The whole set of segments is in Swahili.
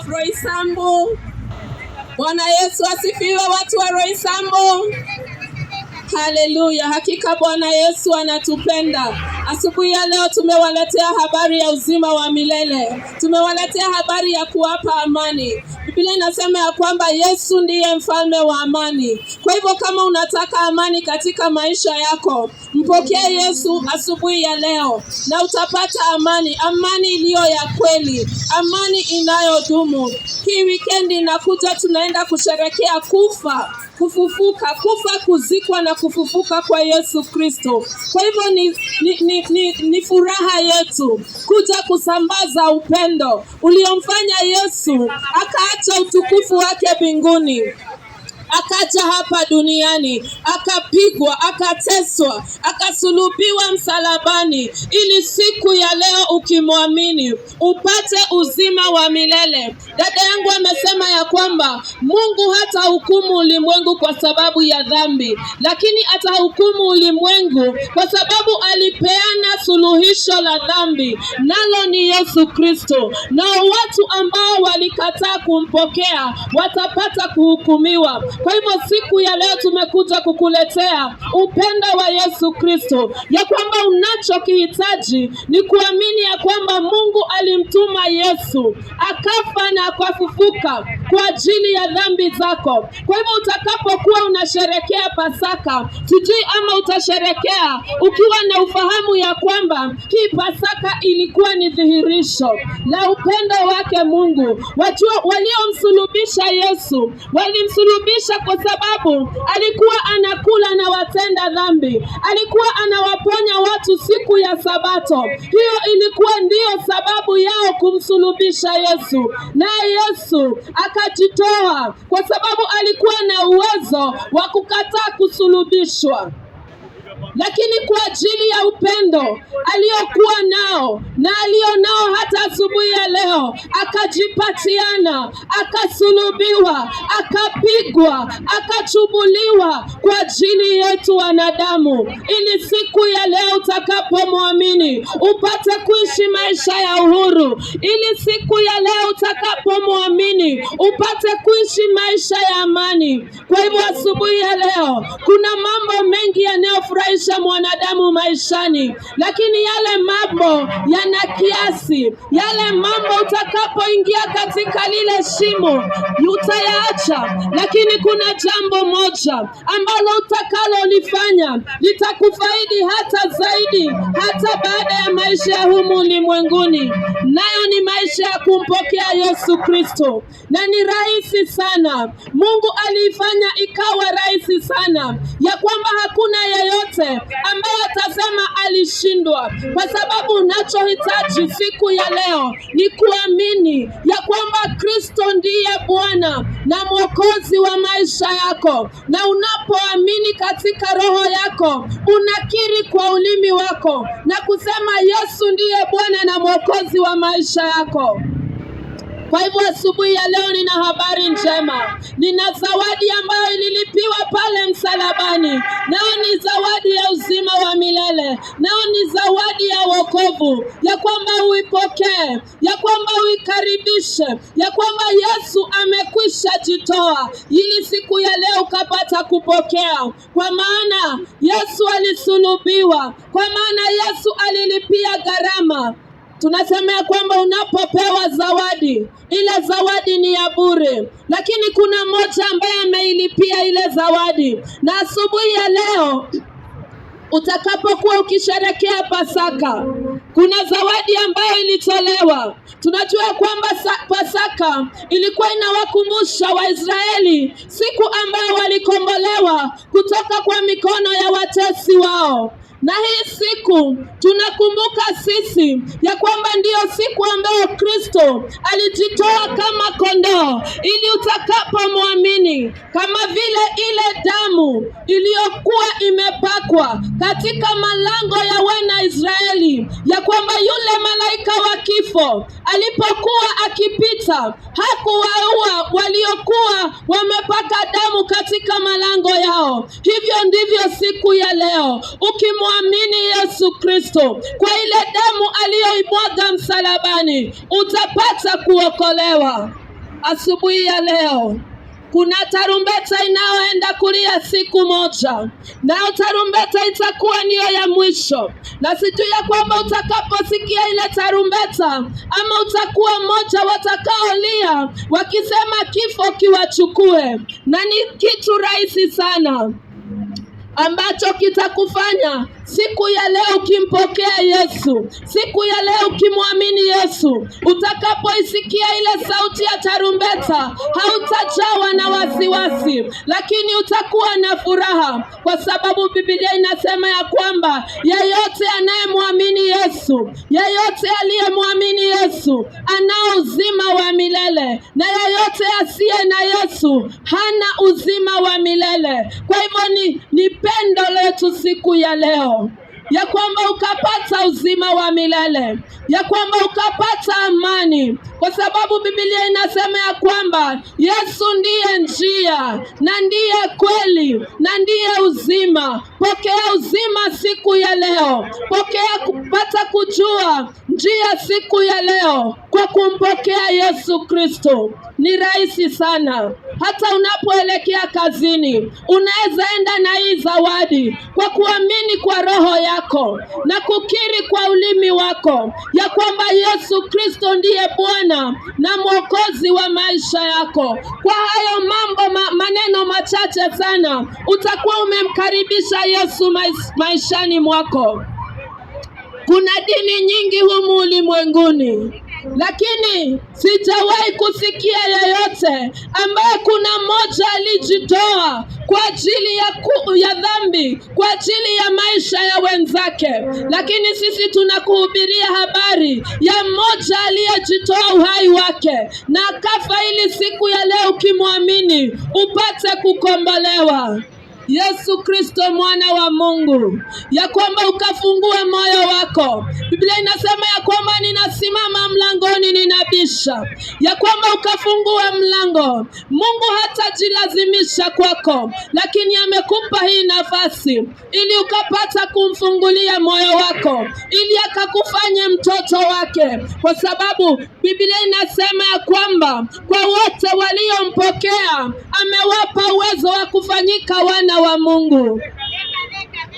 Roysambu. Bwana Yesu asifiwe, watu wa Roysambu. Haleluya, hakika Bwana Yesu anatupenda. Asubuhi ya leo tumewaletea habari ya uzima wa milele. Tumewaletea habari ya kuwapa amani. Biblia inasema ya kwamba Yesu ndiye mfalme wa amani. Kwa hivyo kama unataka amani katika maisha yako, mpokee Yesu asubuhi ya leo na utapata amani, amani iliyo ya kweli, amani inayodumu. Hii weekend inakuja, tunaenda kusherehekea kufufuka, kuzikwa na kufufuka kwa Yesu Kristo. Kwa hivyo ni furaha yetu kuja kusambaza upendo uliomfanya Yesu akaacha utukufu wake mbinguni, akaja hapa duniani, akapigwa, akateswa, akasulubiwa msalabani, ili siku ya leo ukimwamini upate uzima wa milele. Dada yangu amesema ya kwamba Mungu hata hukumu ulimwengu kwa sababu ya dhambi, lakini atahukumu ulimwengu kwa sababu alipeana suluhisho la dhambi, nalo ni Yesu Kristo. Na watu ambao walikataa kumpokea watapata kuhukumiwa. Kwa hivyo siku ya leo tumekuja kukuletea upendo wa Yesu Kristo, ya kwamba unachokihitaji ni kuamini ya kwamba Mungu alimtuma Yesu, akafa na akafufuka kwa ajili ya dhambi zako. Kwa hivyo utakapokuwa unasherehekea Pasaka, sijui ama utasherehekea ukiwa na ufahamu ya kwamba hii Pasaka ilikuwa ni dhihirisho la upendo wake Mungu. Wajua, waliomsulubisha Yesu walimsulubisha kwa sababu alikuwa anakula na watenda dhambi, alikuwa anawaponya watu siku ya Sabato. Hiyo ilikuwa ndiyo sababu yao kumsulubisha Yesu, na Yesu akajitoa kwa sababu alikuwa na uwezo wa kukataa kusulubishwa, lakini kwa ajili ya upendo aliyokuwa nao na alionao hata asubuhi ya leo, akajipatiana, akasulubiwa, akapigwa, akachubuliwa kwa ajili yetu wanadamu, ili siku ya leo utakapomwamini upate kuishi maisha ya uhuru, ili siku ya leo utakapomwamini upate kuishi maisha ya amani. Kwa hivyo asubuhi ya leo kuna mambo mengi yanayofurahisha mwanadamu maishani, lakini yale mambo yana kiasi. Yale mambo utakapoingia katika lile shimo utayaacha, lakini kuna jambo moja ambalo utakalolifanya litakufaidi hata zaidi, hata baada ya maisha ya humu ulimwenguni, nayo ni maisha ya kumpokea Yesu Kristo. Na ni rahisi sana. Mungu aliifanya ikawa rahisi sana, ya kwamba hakuna yeyote ambaye atasema alishindwa, kwa sababu unachohitaji siku ya leo ni kuamini ya kwamba Kristo ndiye Bwana na Mwokozi wa maisha yako. Na unapoamini katika roho yako, unakiri kwa ulimi wako na kusema Yesu ndiye Bwana na Mwokozi wa maisha yako. Kwa hivyo asubuhi ya leo nina habari njema. Nina zawadi ambayo ililipiwa pale msalabani. Nao ni zawadi ya uzima wa milele. Nao ni zawadi ya wokovu, ya kwamba uipokee, ya kwamba uikaribishe, ya kwamba Yesu amekwisha jitoa ili siku ya leo ukapata kupokea. Kwa maana Yesu alisulubiwa, kwa maana Yesu alilipia gharama. Tunasema kwamba unapopewa zawadi, ile zawadi ni ya bure, lakini kuna mmoja ambaye ameilipia ile zawadi. Na asubuhi ya leo utakapokuwa ukisherehekea Pasaka, kuna zawadi ambayo ilitolewa. Tunajua kwamba Pasaka ilikuwa inawakumbusha Waisraeli siku ambayo walikombolewa kutoka kwa mikono ya watesi wao. Na hii siku tunakumbuka sisi ya kwamba ndiyo siku ambayo Kristo alijitoa kama kondoo, ili utakapomwamini, kama vile ile damu iliyokuwa imepakwa katika malango ya wana Israeli, ya kwamba yule malaika wa kifo alipokuwa akipita hakuwaua waliokuwa wamepaka damu katika malango yao. Hivyo ndivyo siku ya leo ukimwamini Yesu Kristo, kwa ile damu aliyoimwaga msalabani, utapata kuokolewa. asubuhi ya leo kuna tarumbeta inayoenda kulia siku moja, nayo tarumbeta itakuwa ndiyo ya mwisho. Na sijui ya kwamba utakaposikia ile tarumbeta, ama utakuwa mmoja watakaolia wakisema kifo kiwachukue. Na ni kitu rahisi sana ambacho kitakufanya siku ya leo ukimpokea Yesu, siku ya leo ukimwamini Yesu, utakapoisikia ile sauti ya tarumbeta, hautajawa na wasiwasi, lakini utakuwa na furaha, kwa sababu Biblia inasema ya kwamba yeyote anayemwamini Yesu, yeyote aliyemwamini Yesu ana uzima wa milele, na yeyote asiye na Yesu hana uzima wa milele. Kwa hivyo ni pendo letu siku ya leo ya kwamba ukapata uzima wa milele, ya kwamba ukapata amani, kwa sababu Biblia inasema ya kwamba Yesu ndiye njia na ndiye kweli na ndiye uzima. Pokea uzima siku ya leo, pokea kupata kujua njia siku ya leo kwa kumpokea Yesu Kristo. Ni rahisi sana. Hata unapoelekea kazini, unaweza enda na hii zawadi kwa kuamini kwa roho yako na kukiri kwa ulimi wako ya kwamba Yesu Kristo ndiye Bwana na Mwokozi wa maisha yako. Kwa hayo maneno machache sana, utakuwa umemkaribisha Yesu maishani mwako. Kuna dini nyingi humu ulimwenguni, lakini sijawahi kusikia yeyote ambaye kuna mmoja alijitoa kwa ajili ya dhambi, kwa ajili ya maisha ya wenzake. Lakini sisi tunakuhubiria habari ya mmoja aliyejitoa uhai wake na akafa ili siku ya leo ukimwamini upate kukombolewa. Yesu Kristo mwana wa Mungu, ya kwamba ukafungua moyo wako. Biblia inasema ya kwamba ninasimama mlangoni ninabisha, ya kwamba ukafungua mlango. Mungu hatajilazimisha kwako, lakini amekupa hii nafasi ili ukapata kumfungulia moyo wako, ili akakufanye mtoto wake, kwa sababu Biblia inasema ya kwamba kwa wote waliompokea amewapa uwezo wa kufanyika wana wa Mungu.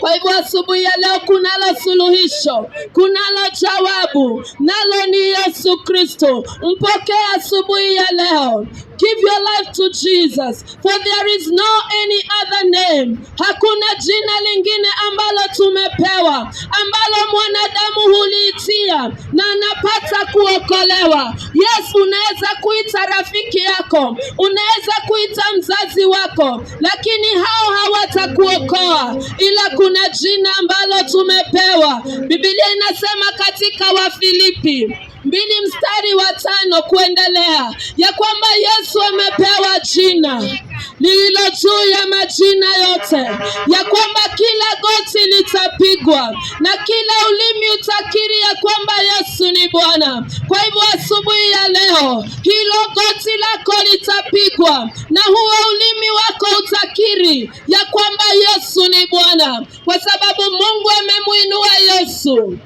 Kwa hivyo asubuhi ya leo kunalo suluhisho, kunalo jawabu, nalo ni Yesu Kristo. Mpokee asubuhi ya leo. Give your life to Jesus, for there is no any other name. Hakuna jina lingine ambalo tumepewa, ambalo mwanadamu huliitia na anapata kuokolewa. Yes, unaweza kuita rafiki yako, unaweza kuita mzazi wako, lakini hao hawatakuokoa, ila kuna jina ambalo tumepewa. Biblia inasema katika Wafilipi 2:5 kuendelea ya kwamba Yesu amepewa jina lililo juu ya majina yote, ya kwamba kila goti litapigwa na kila ulimi utakiri ya kwamba Yesu ni Bwana. Kwa hivyo asubuhi ya leo hilo goti lako litapigwa na huo ulimi wako utakiri ya kwamba Yesu ni Bwana, kwa sababu Mungu amemuinua Yesu.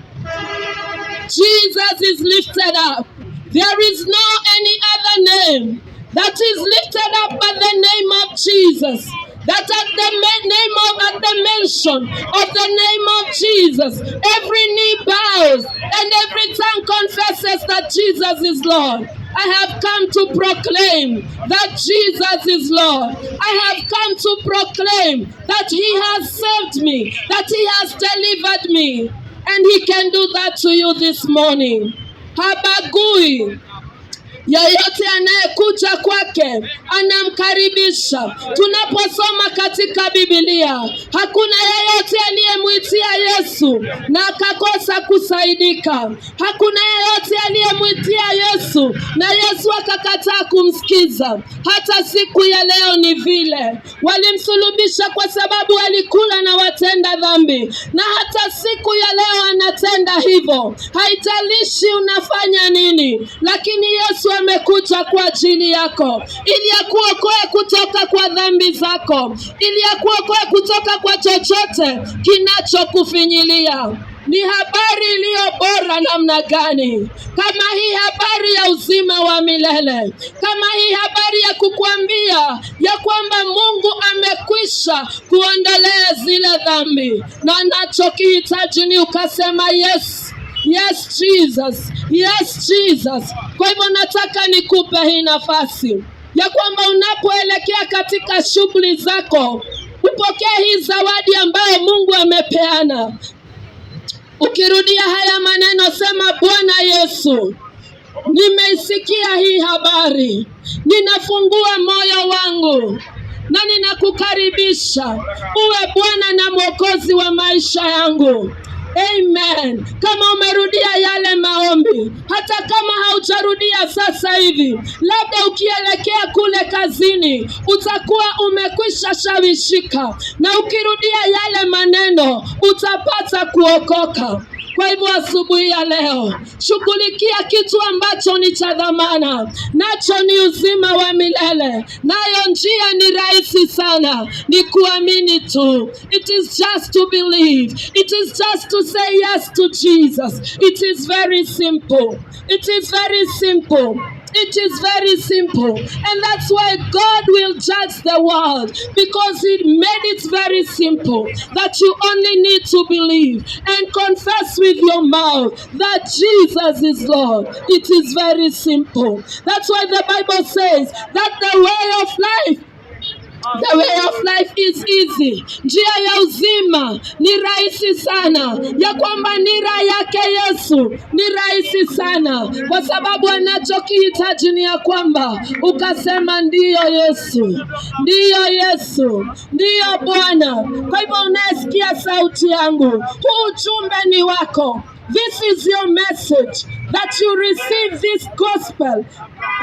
Jesus is lifted up. There is no any other name that is lifted up but the name of Jesus. That at the mention of the name of Jesus, every knee bows and every tongue confesses that Jesus is Lord. I have come to proclaim that Jesus is Lord. I have come to proclaim that He has saved me, that He has delivered me. And He can do that to you this morning. Habagui. Yeyote anayekuja kwake anamkaribisha. Tunaposoma katika Biblia, hakuna yeyote aliyemwitia Yesu na akakosa kusaidika. Hakuna yeyote aliyemwitia Yesu na Yesu akakataa kumsikiza. Hata siku ya leo ni vile. Walimsulubisha kwa sababu alikula na watenda dhambi, na hata siku ya leo anatenda hivyo. Haijalishi unafanya nini, lakini Yesu amekuja kwa ajili yako, ili akuokoe kutoka kwa dhambi zako, ili akuokoe kutoka kwa chochote kinachokufinyilia. Ni habari iliyo bora namna gani kama hii habari ya uzima wa milele, kama hii habari ya kukuambia ya kwamba Mungu amekwisha kuondolea zile dhambi, na anachokihitaji ni ukasema yes, yes Jesus, yes Jesus. Kwa hivyo nataka nikupe hii nafasi ya kwamba unapoelekea katika shughuli zako, upokee hii zawadi ambayo Mungu amepeana. Ukirudia haya maneno, sema: Bwana Yesu, nimeisikia hii habari, ninafungua moyo wangu na ninakukaribisha uwe Bwana na Mwokozi wa maisha yangu. Amen. Kama umerudia yale maombi, hata kama haujarudia sasa hivi, labda ukielekea kule kazini, utakuwa umekwisha shawishika, na ukirudia yale maneno utapata kuokoka. Kwa hivyo asubuhi ya leo, shughulikia kitu ambacho ni cha dhamana, nacho ni uzima wa milele. Nayo njia ni rahisi sana, ni kuamini tu. It is just to believe. It is just to say yes to Jesus. It is very simple. It is very simple. It is very simple, and that's why God will judge the world, because He made it very simple, that you only need to believe and confess with your mouth that Jesus is Lord. It is very simple. That's why the Bible says that the way of life is easy. Njia ya uzima ni rahisi sana, ya kwamba nira yake Yesu ni rahisi sana, kwa sababu anachokihitaji ni ya kwamba ukasema ndiyo Yesu, ndiyo Yesu, ndiyo Bwana. Kwa hivyo unasikia sauti yangu, huu ujumbe ni wako. This is your message, that you receive this gospel,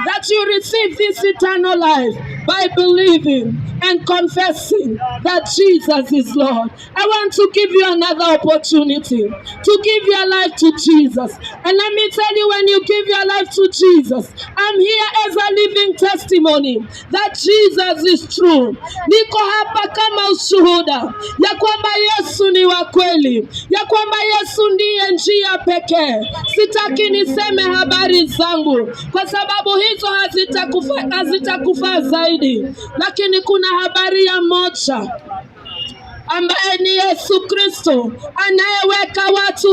that you receive this eternal life by believing and confessing that Jesus is Lord. I want to give you another opportunity to give your life to Jesus. And let me tell you, when you give your life to Jesus, I'm here as a living testimony that Jesus is true. Niko hapa kama ushuhuda ya kwamba Yesu ni wa kweli, ya kwamba Yesu ndiye njia pekee. Sitaki niseme habari zangu, kwa sababu hizo hazitakufa zaidi, lakini kuna habari ya moja ambaye ni Yesu Kristo, anayeweka watu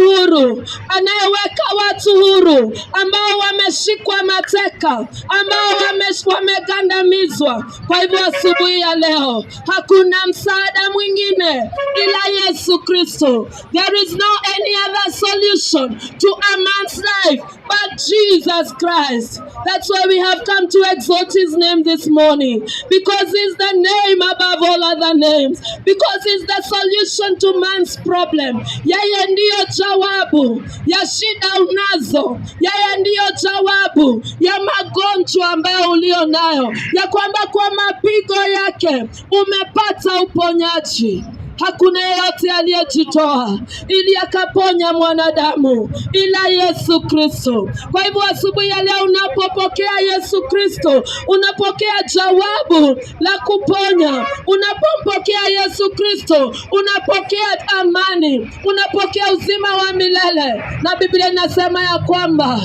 huru, ambao wameshikwa mateka, ambao wamegandamizwa. Kwa hivyo asubuhi ya leo, hakuna msaada mwingine ila Yesu Kristo. There is no any other solution to a man's life but Jesus Christ. That's why we have come to exalt His name this morning, because He's the name above all other names, because He's the solution to man's problem. Yeye ndiyo jawabu ya shida unazo. Yeye ndiyo jawabu ya magonjwa ambayo ulio nayo, ya kwamba kwa mapigo yake umepata uponyaji. Hakuna yeyote aliyejitoa ili akaponya mwanadamu ila Yesu Kristo. Kwa hivyo asubuhi ya leo, unapopokea Yesu Kristo, unapokea jawabu la kuponya. Unapompokea Yesu Kristo, unapokea amani, unapokea uzima wa milele. Na Biblia inasema ya kwamba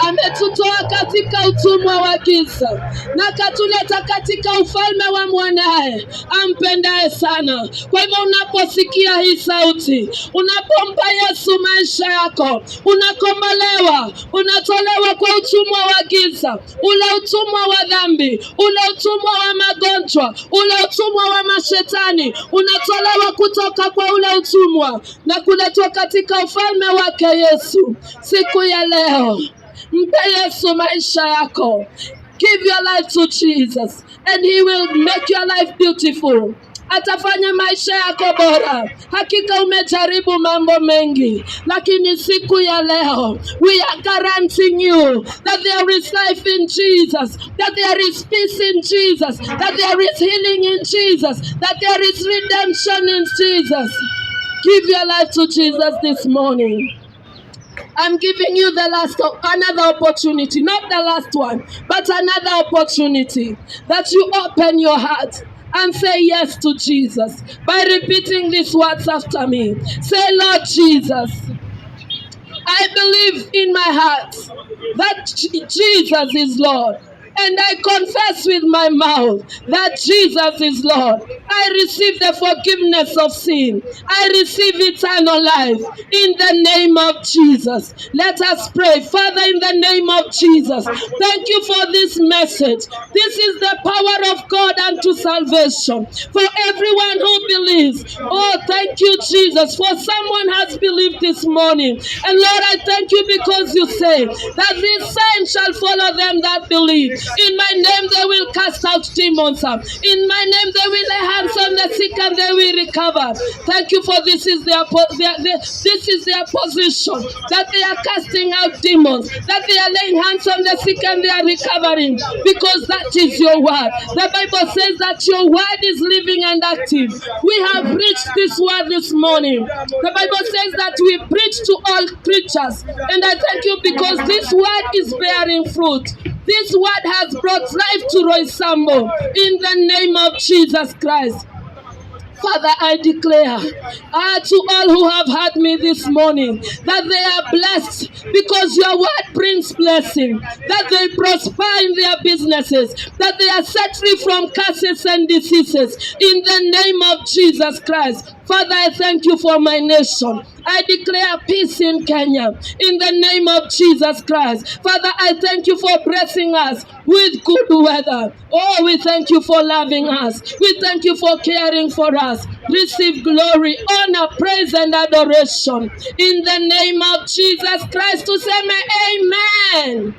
ametutoa katika utumwa wa giza na katuleta katika ufalme wa mwanae ampendaye sana. Kwa hivyo unaposikia hii sauti, unapompa Yesu maisha yako, unakombolewa, unatolewa kwa utumwa wa giza, ule utumwa wa dhambi, ule utumwa wa magonjwa, ule utumwa wa mashetani. Unatolewa kutoka kwa ule utumwa na kuletwa katika ufalme wake Yesu. Siku ya leo, mpe Yesu maisha yako. Give your life to Jesus and He will make your life beautiful. Atafanya maisha yako bora. Hakika umejaribu mambo mengi, lakini siku ya leo, we are guaranteeing you that there is life in Jesus, that there is peace in Jesus, that there is healing in Jesus, that there is redemption in Jesus. Give your life to Jesus this morning. I'm giving you another opportunity, not the last one, but another opportunity, that you open your heart and say yes to Jesus by repeating these words after me. Say, Lord Jesus, I believe in my heart that Jesus is Lord. And I confess with my mouth that Jesus is Lord. I receive the forgiveness of sin. I receive eternal life in the name of Jesus. Let us pray. Father, in the name of Jesus, thank you for this message. This is the power of God unto salvation for everyone who believes. Oh, thank you, Jesus, for someone has believed this morning. And Lord, I thank you because you say that these signs shall follow them that believe. In my name they will cast out demons. In my name they will lay hands on the sick and they will recover. Thank you for this is their position, that they are casting out demons, that they are laying hands on the sick and they are recovering, because that is your word. The Bible says that your word is living and active. We have preached this word this morning. The Bible says that we preach to all creatures, and I thank you because this word is bearing fruit. This word has brought life to Roysambo in the name of Jesus Christ. Father, I declare to all who have heard me this morning that they are blessed because your word brings blessing, that they prosper in their businesses, that they are set free from curses and diseases in the name of Jesus Christ. Father, I thank you for my nation. I declare peace in Kenya in the name of Jesus Christ. Father, I thank you for blessing us with good weather. Oh, we thank you for loving us. We thank you for caring for us. Receive glory, honor, praise, and adoration in the name of Jesus Christ. Tuseme amen.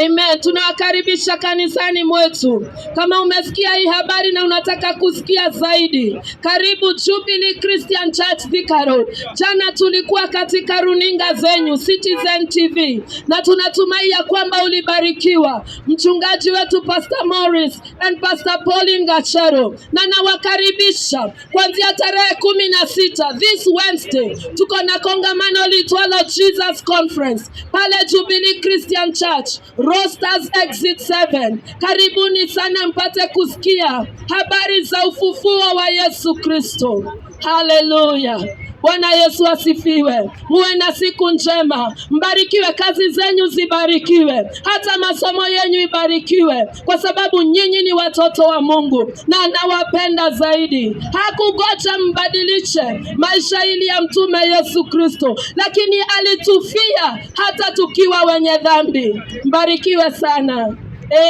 Amen. Tunawakaribisha kanisani mwetu. Kama umesikia hii habari na unataka kusikia zaidi, karibu Jubilee Christian Church Thika Road. Jana tulikuwa katika runinga zenyu Citizen TV na tunatumai ya kwamba ulibarikiwa. Mchungaji wetu Pastor Morris and Pastor Pauline Gachero, na nawakaribisha kuanzia tarehe 16 this Wednesday tuko na kongamano liitwalo Jesus Conference pale Jubilee Christian Church Rosters Exit 7. Karibuni sana mpate kusikia habari za ufufuo wa Yesu Kristo. Hallelujah. Bwana Yesu asifiwe. Muwe na siku njema. Mbarikiwe, kazi zenyu zibarikiwe. Hata masomo yenu ibarikiwe, kwa sababu nyinyi ni watoto wa Mungu na anawapenda zaidi. Hakugoja mbadilishe maisha ili ya mtume Yesu Kristo, lakini alitufia hata tukiwa wenye dhambi. Mbarikiwe sana.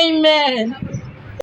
Amen.